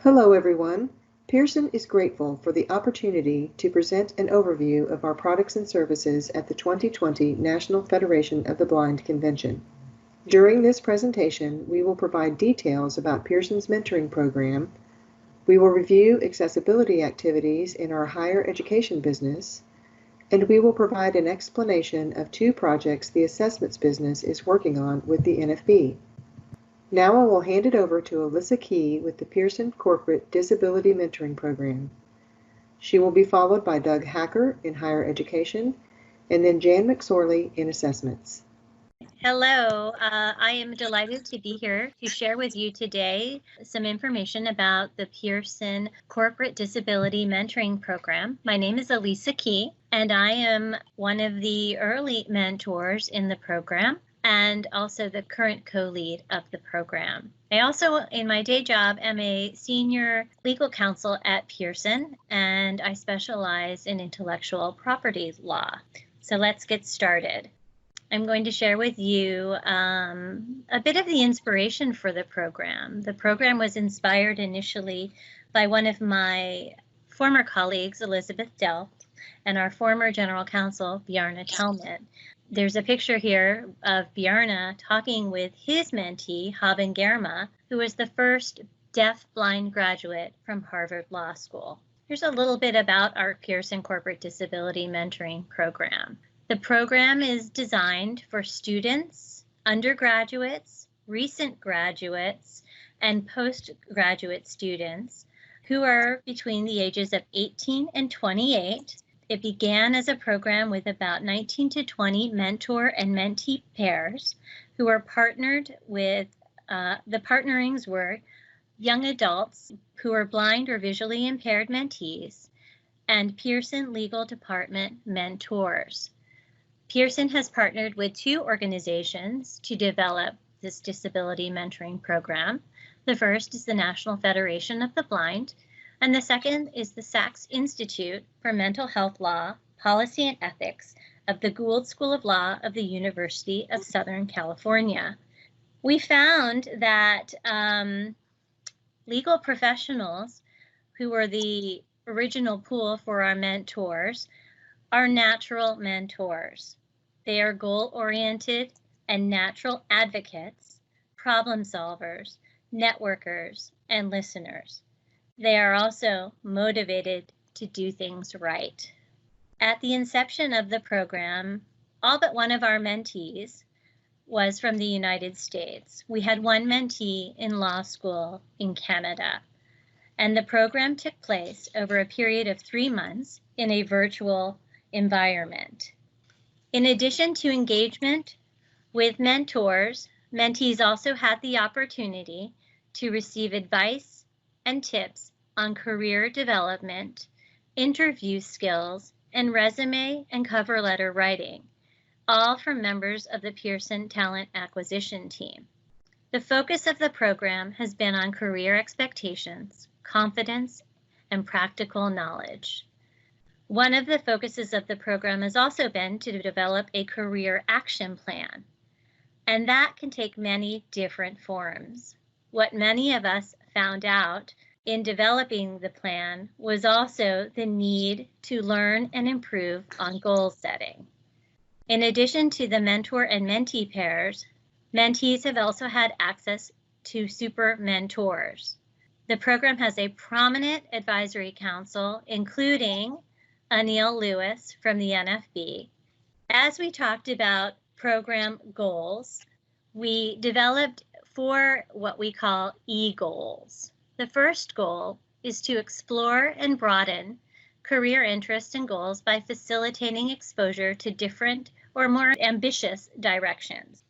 Hello everyone. Pearson is grateful for the opportunity to present an overview of our products and services at the 2020 National Federation of the Blind Convention. During this presentation, we will provide details about Pearson's mentoring program. We will review accessibility activities in our higher education business, and we will provide an explanation of two projects the assessments business is working on with the NFB. Now I will hand it over to Alyssa Key with the Pearson Corporate Disability Mentoring Program. She will be followed by Doug Hacker in higher education, and then Jan McSorley in assessments. Hello, I am delighted to be here to share with you today some information about the Pearson Corporate Disability Mentoring Program. My name is Alyssa Key, and I am one of the early mentors in the program and also the current co-lead of the program. I also, in my day job, am a senior legal counsel at Pearson, and I specialize in intellectual property law. So let's get started. I'm going to share with you a bit of the inspiration for the program. The program was inspired initially by one of my former colleagues, Elizabeth Delft, and our former general counsel, Bjarne Telman. There's a picture here of Bjarne talking with his mentee, Haben Germa, who was the first deaf-blind graduate from Harvard Law School. Here's a little bit about our Pearson Corporate Disability Mentoring Program. The program is designed for students, undergraduates, recent graduates, and postgraduate students who are between the ages of 18 and 28. It began as a program with about 19 to 20 mentor and mentee pairs who are partnered with, the partnerings were young adults who are blind or visually impaired mentees and Pearson Legal Department mentors. Pearson has partnered with two organizations to develop this disability mentoring program. The first is the National Federation of the Blind, and the second is the Sachs Institute for Mental Health Law, Policy and Ethics of the Gould School of Law of the University of Southern California. We found that legal professionals who were the original pool for our mentors are natural mentors. They are goal-oriented and natural advocates, problem solvers, networkers, and listeners. They are also motivated to do things right. At the inception of the program, all but one of our mentees was from the United States. We had one mentee in law school in Canada, and the program took place over a period of 3 months in a virtual environment. In addition to engagement with mentors, mentees also had the opportunity to receive advice and tips on career development, interview skills, and resume and cover letter writing, all from members of the Pearson Talent Acquisition Team. The focus of the program has been on career expectations, confidence, and practical knowledge. One of the focuses of the program has also been to develop a career action plan, and that can take many different forms. What many of us found out in developing the plan was also the need to learn and improve on goal setting. In addition to the mentor and mentee pairs, mentees have also had access to super mentors. The program has a prominent advisory council, including Anil Lewis from the NFB. As we talked about program goals, we developed 4 what we call E-goals. The first goal is to explore and broaden career interests and goals by facilitating exposure to different or more ambitious directions.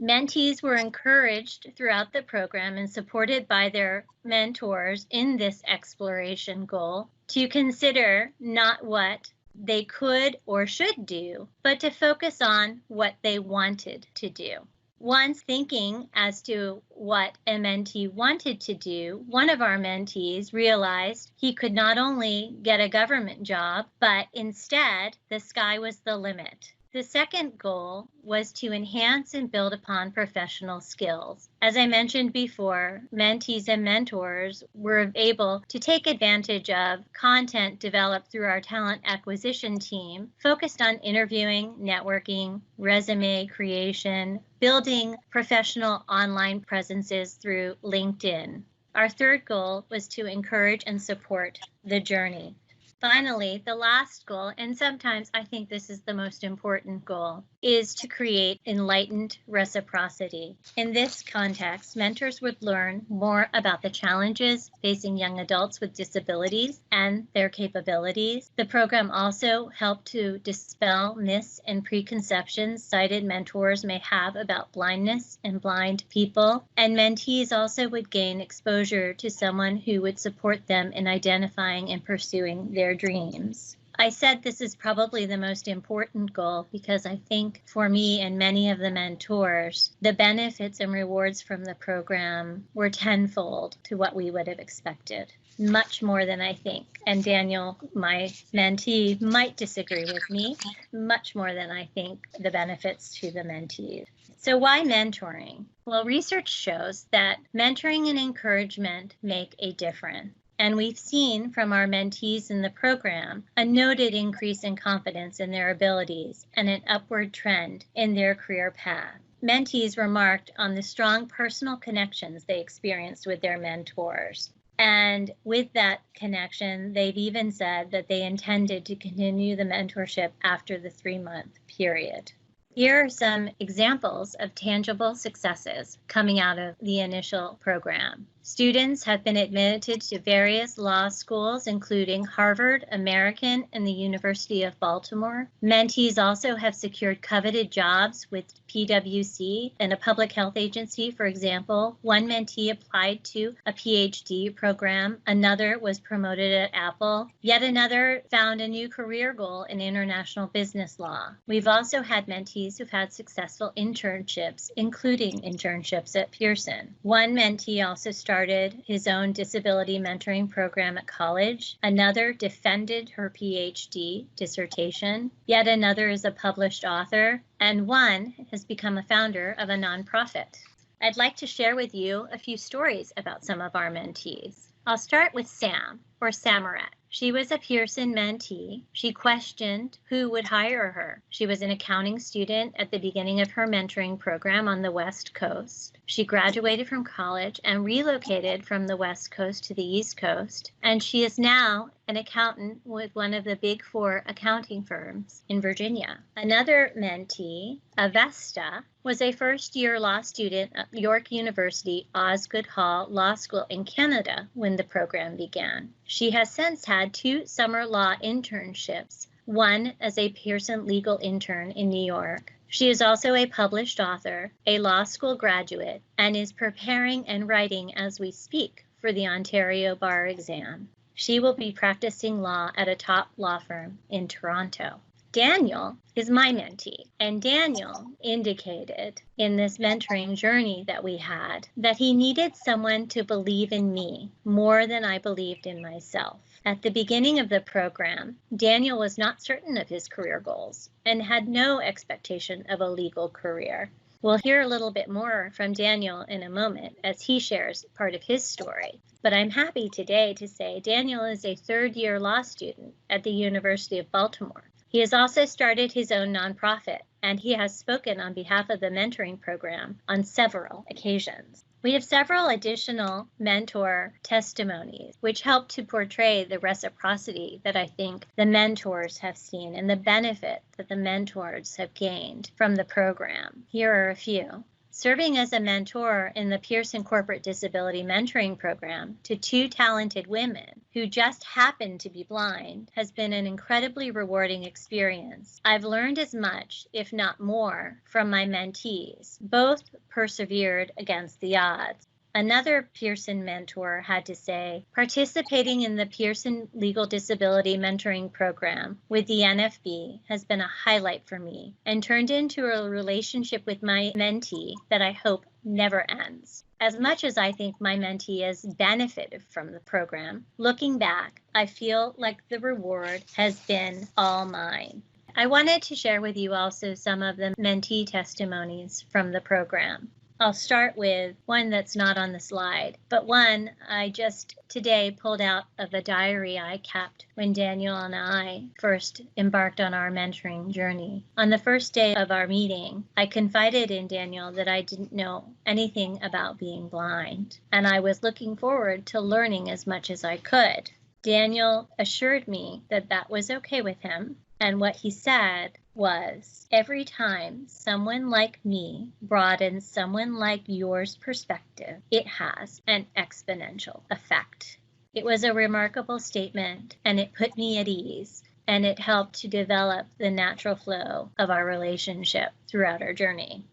Mentees were encouraged throughout the program and supported by their mentors in this exploration goal to consider not what they could or should do, but to focus on what they wanted to do. Once thinking as to what a mentee wanted to do, one of our mentees realized he could not only get a government job, but instead the sky was the limit. The second goal was to enhance and build upon professional skills. As I mentioned before, mentees and mentors were able to take advantage of content developed through our talent acquisition team, focused on interviewing, networking, resume creation, building professional online presences through LinkedIn. Our third goal was to encourage and support the journey. Finally, the last goal, and sometimes I think this is the most important goal, is to create enlightened reciprocity. In this context, mentors would learn more about the challenges facing young adults with disabilities and their capabilities. The program also helped to dispel myths and preconceptions sighted mentors may have about blindness and blind people, and mentees also would gain exposure to someone who would support them in identifying and pursuing their dreams. I said this is probably the most important goal because I think for me and many of the mentors, the benefits and rewards from the program were tenfold to what we would have expected, much more than I think. And Daniel, my mentee, might disagree with me, much more than I think the benefits to the mentees. So why mentoring? Well, research shows that mentoring and encouragement make a difference. And we've seen from our mentees in the program a noted increase in confidence in their abilities and an upward trend in their career path. Mentees remarked on the strong personal connections they experienced with their mentors. And with that connection, they've even said that they intended to continue the mentorship after the 3-month period. Here are some examples of tangible successes coming out of the initial program. Students have been admitted to various law schools, including Harvard, American, and the University of Baltimore. Mentees also have secured coveted jobs with PwC and a public health agency. For example, one mentee applied to a PhD program, another was promoted at Apple, yet another found a new career goal in international business law. We've also had mentees who've had successful internships, including internships at Pearson. One mentee also started his own disability mentoring program at college. Another defended her PhD dissertation. Yet another is a published author, and one has become a founder of a nonprofit. I'd like to share with you a few stories about some of our mentees. I'll start with Sam, or Samaret. She was a Pearson mentee. She questioned who would hire her. She was an accounting student at the beginning of her mentoring program on the West Coast. She graduated from college and relocated from the West Coast to the East Coast, and she is now an accountant with one of the big 4 accounting firms in Virginia. Another mentee, Avesta, was a first-year law student at York University Osgoode Hall Law School in Canada when the program began. She has since had 2 summer law internships, one as a Pearson legal intern in New York. She is also a published author, a law school graduate, and is preparing and writing as we speak for the Ontario bar exam. She will be practicing law at a top law firm in Toronto. Daniel is my mentee, and Daniel indicated in this mentoring journey that we had that he needed someone to believe in me more than I believed in myself. At the beginning of the program, Daniel was not certain of his career goals and had no expectation of a legal career. We'll hear a little bit more from Daniel in a moment as he shares part of his story. But I'm happy today to say Daniel is a 3rd-year law student at the University of Baltimore. He has also started his own nonprofit, and he has spoken on behalf of the mentoring program on several occasions. We have several additional mentor testimonies, which help to portray the reciprocity that I think the mentors have seen and the benefit that the mentors have gained from the program. Here are a few. Serving as a mentor in the Pearson Corporate Disability Mentoring Program to 2 talented women who just happen to be blind has been an incredibly rewarding experience. I've learned as much, if not more, from my mentees. Both persevered against the odds. Another Pearson mentor had to say, participating in the Pearson Legal Disability Mentoring Program with the NFB has been a highlight for me and turned into a relationship with my mentee that I hope never ends. As much as I think my mentee has benefited from the program, looking back, I feel like the reward has been all mine. I wanted to share with you also some of the mentee testimonies from the program. I'll start with one that's not on the slide, but one I just today pulled out of a diary I kept when Daniel and I first embarked on our mentoring journey. On the first day of our meeting, I confided in Daniel that I didn't know anything about being blind, and I was looking forward to learning as much as I could. Daniel assured me that that was okay with him, and what he said was, every time someone like me broadens someone like yours perspective, it has an exponential effect. It was a remarkable statement, and it put me at ease, and it helped to develop the natural flow of our relationship throughout our journey.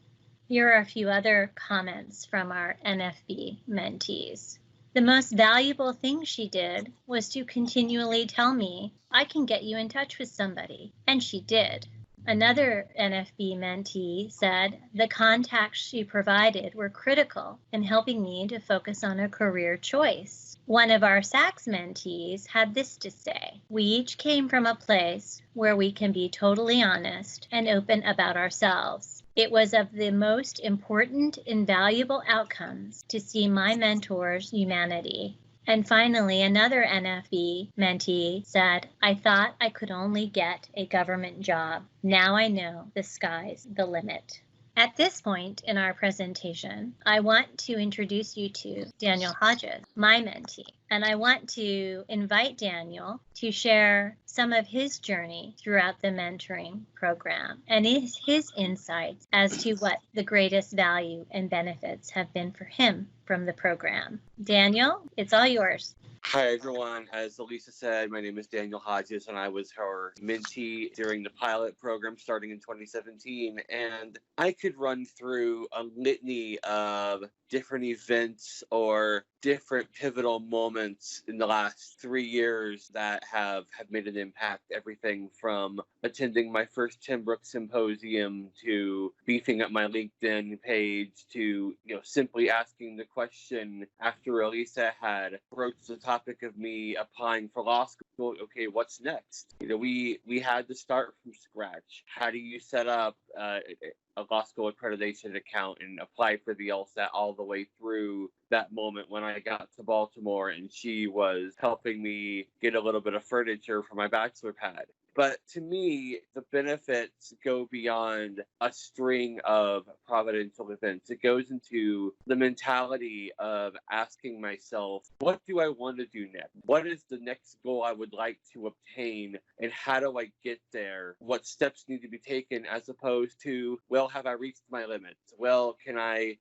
Here are a few other comments from our NFB mentees. The most valuable thing she did was to continually tell me, I can get you in touch with somebody, and she did. Another NFB mentee said the contacts she provided were critical in helping me to focus on a career choice. One of our SACS mentees had this to say, we each came from a place where we can be totally honest and open about ourselves. It was of the most important and valuable outcomes to see my mentor's humanity. And finally, another NFB mentee said, I thought I could only get a government job. Now I know the sky's the limit. At this point in our presentation, I want to introduce you to Daniel Hodges, my mentee, and I want to invite Daniel to share some of his journey throughout the mentoring program and his insights as to what the greatest value and benefits have been for him from the program. Daniel, it's all yours. Hi, everyone. As Elisa said, my name is Daniel Hodges, and I was her mentee during the pilot program starting in 2017. And I could run through a litany of different events or different pivotal moments in the last 3 years that have made an impact. Everything from attending my first Tim Brooks symposium to beefing up my LinkedIn page to simply asking the question after Elisa had broached the topic of me applying for law school. Okay, what's next? We had to start from scratch. How do you set up a law school accreditation account and apply for the LSAT all the way through that moment when I got to Baltimore and she was helping me get a little bit of furniture for my bachelor pad. But to me, the benefits go beyond a string of providential events. It goes into the mentality of asking myself, what do I want to do next? What is the next goal I would like to obtain? And how do I get there? What steps need to be taken, as opposed to, well, have I reached my limits? Well, can I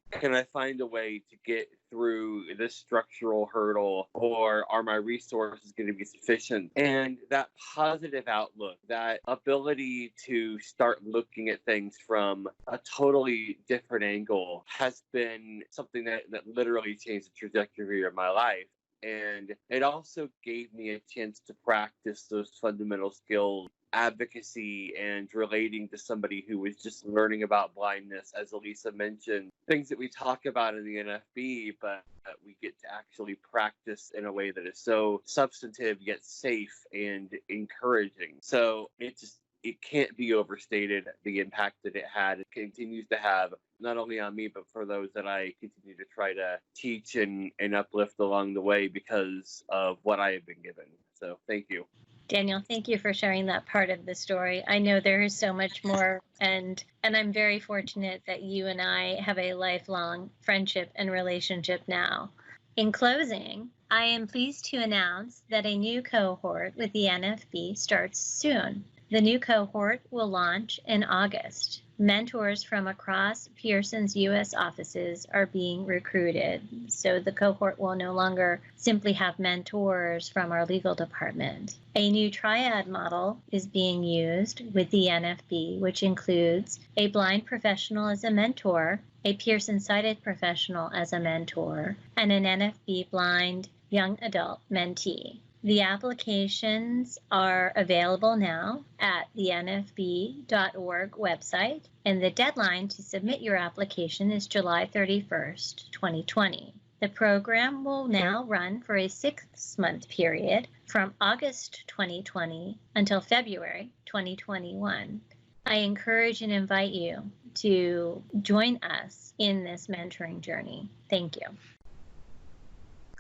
find a way to get through this structural hurdle, or are my resources going to be sufficient? And that positive outlook, that ability to start looking at things from a totally different angle, has been something that literally changed the trajectory of my life. And it also gave me a chance to practice those fundamental skills, advocacy, and relating to somebody who was just learning about blindness, as Elisa mentioned, things that we talk about in the NFB, but we get to actually practice in a way that is so substantive yet safe and encouraging. So it can't be overstated, the impact that it had. It continues to have, not only on me, but for those that I continue to try to teach and uplift along the way because of what I have been given. So thank you. Daniel, thank you for sharing that part of the story. I know there is so much more, and I'm very fortunate that you and I have a lifelong friendship and relationship now. In closing, I am pleased to announce that a new cohort with the NFB starts soon. The new cohort will launch in August. Mentors from across Pearson's U.S. offices are being recruited, so the cohort will no longer simply have mentors from our legal department. A new triad model is being used with the NFB, which includes a blind professional as a mentor, a Pearson sighted professional as a mentor, and an NFB blind young adult mentee. The applications are available now at the nfb.org website, and the deadline to submit your application is July 31st, 2020. The program will now run for a 6-month period from August 2020 until February 2021. I encourage and invite you to join us in this mentoring journey. Thank you.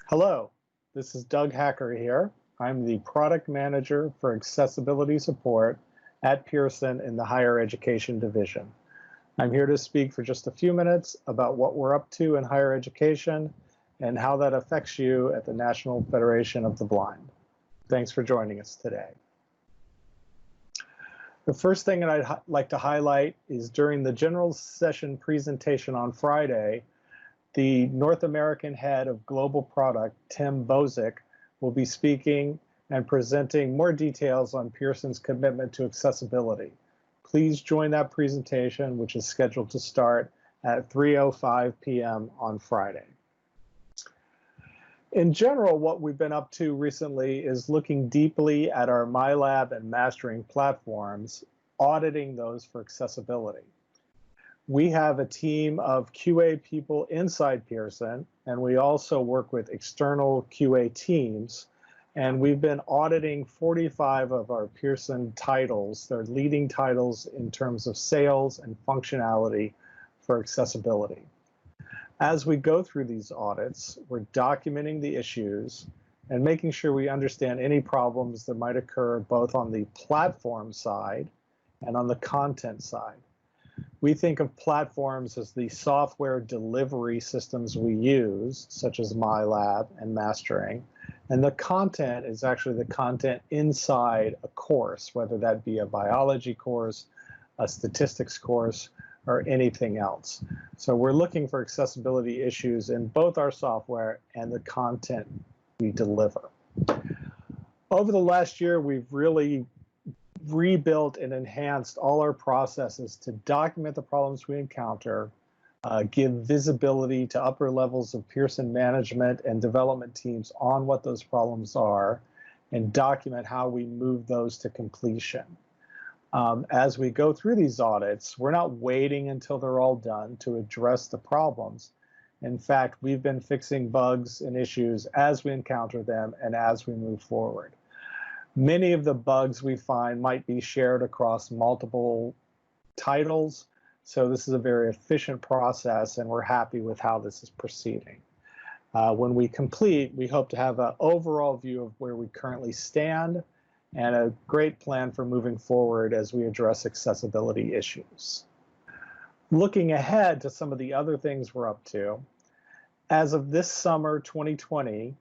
Hello, this is Doug Hacker here. I'm the Product Manager for Accessibility Support at Pearson in the Higher Education Division. I'm here to speak for just a few minutes about what we're up to in higher education and how that affects you at the National Federation of the Blind. Thanks for joining us today. The first thing that I'd like to highlight is during the general session presentation on Friday, the North American head of global product, Tim Bozick, will be speaking and presenting more details on Pearson's commitment to accessibility. Please join that presentation, which is scheduled to start at 3:05 p.m. on Friday. In general, what we've been up to recently is looking deeply at our MyLab and Mastering platforms, auditing those for accessibility. We have a team of QA people inside Pearson, and we also work with external QA teams, and we've been auditing 45 of our Pearson titles. They're leading titles in terms of sales and functionality for accessibility. As we go through these audits, we're documenting the issues and making sure we understand any problems that might occur both on the platform side and on the content side. We think of platforms as the software delivery systems we use, such as MyLab and Mastering, and the content is actually the content inside a course, whether that be a biology course, a statistics course, or anything else. So we're looking for accessibility issues in both our software and the content we deliver. Over the last year, we've really rebuilt and enhanced all our processes to document the problems we encounter, give visibility to upper levels of Pearson management and development teams on what those problems are, and document how we move those to completion. As we go through these audits, we're not waiting until they're all done to address the problems. In fact, we've been fixing bugs and issues as we encounter them and as we move forward. Many of the bugs we find might be shared across multiple titles, so this is a very efficient process, and we're happy with how this is proceeding. When we complete, we hope to have an overall view of where we currently stand and a great plan for moving forward as we address accessibility issues. Looking ahead to some of the other things we're up to, as of this summer 2020,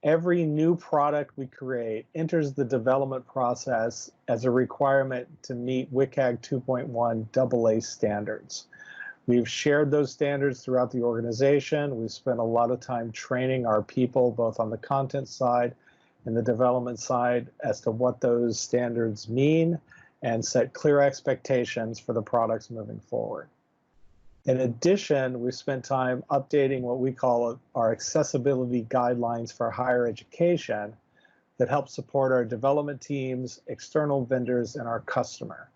every new product we create enters the development process as a requirement to meet WCAG 2.1 AA standards. We've shared those standards throughout the organization. We've spent a lot of time training our people, both on the content side and the development side, as to what those standards mean and set clear expectations for the products moving forward. In addition, we've spent time updating what we call our accessibility guidelines for higher education that help support our development teams, external vendors, and our customer.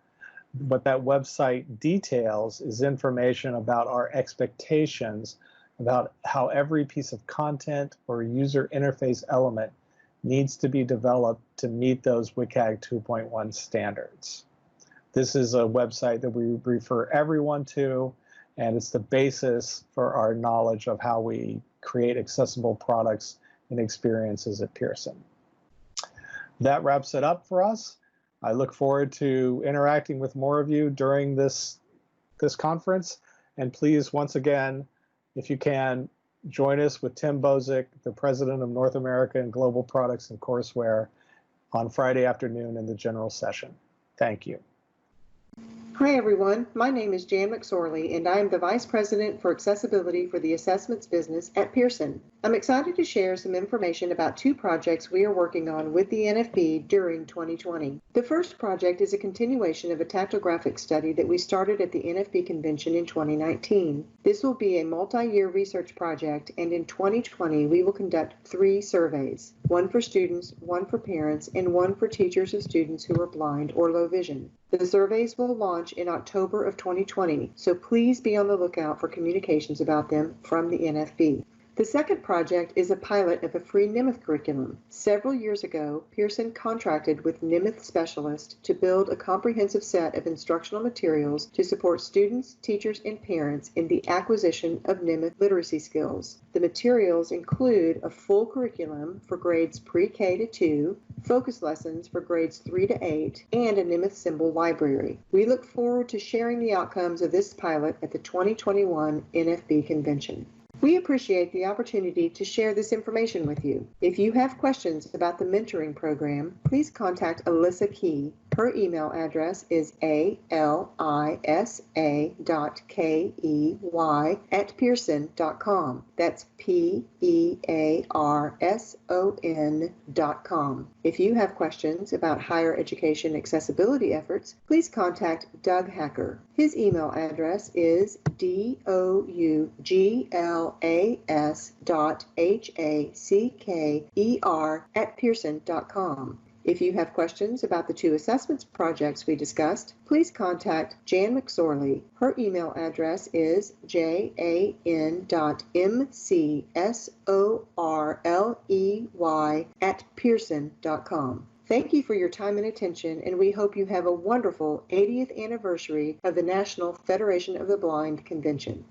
What that website details is information about our expectations about how every piece of content or user interface element needs to be developed to meet those WCAG 2.1 standards. This is a website that we refer everyone to, and it's the basis for our knowledge of how we create accessible products and experiences at Pearson. That wraps it up for us. I look forward to interacting with more of you during this conference, and please, once again, if you can, join us with Tim Bozick, the President of North America and Global Products and Courseware, on Friday afternoon in the general session. Thank you. Hi everyone, my name is Jan McSorley and I am the Vice President for Accessibility for the Assessments business at Pearson. I'm excited to share some information about two projects we are working on with the NFB during 2020. The first project is a continuation of a tactographic study that we started at the NFB convention in 2019. This will be a multi-year research project, and in 2020 we will conduct 3 surveys, one for students, one for parents, and one for teachers of students who are blind or low vision. The surveys will launch in October of 2020, so please be on the lookout for communications about them from the NFB. The second project is a pilot of a free Nimith curriculum. Several years ago, Pearson contracted with Nimith specialists to build a comprehensive set of instructional materials to support students, teachers, and parents in the acquisition of Nimith literacy skills. The materials include a full curriculum for grades pre-K to 2, focus lessons for grades 3 to 8, and a Nimith symbol library. We look forward to sharing the outcomes of this pilot at the 2021 NFB convention. We appreciate the opportunity to share this information with you. If you have questions about the mentoring program, please contact Alyssa Key. Her email address is alisa.key@pearson.com. That's PEARSON.com. If you have questions about higher education accessibility efforts, please contact Doug Hacker. His email address is douglas.hacker@pearson.com. If you have questions about the 2 assessments projects we discussed, please contact Jan McSorley. Her email address is jan.mcsorley@pearson.com. Thank you for your time and attention, and we hope you have a wonderful 80th anniversary of the National Federation of the Blind Convention.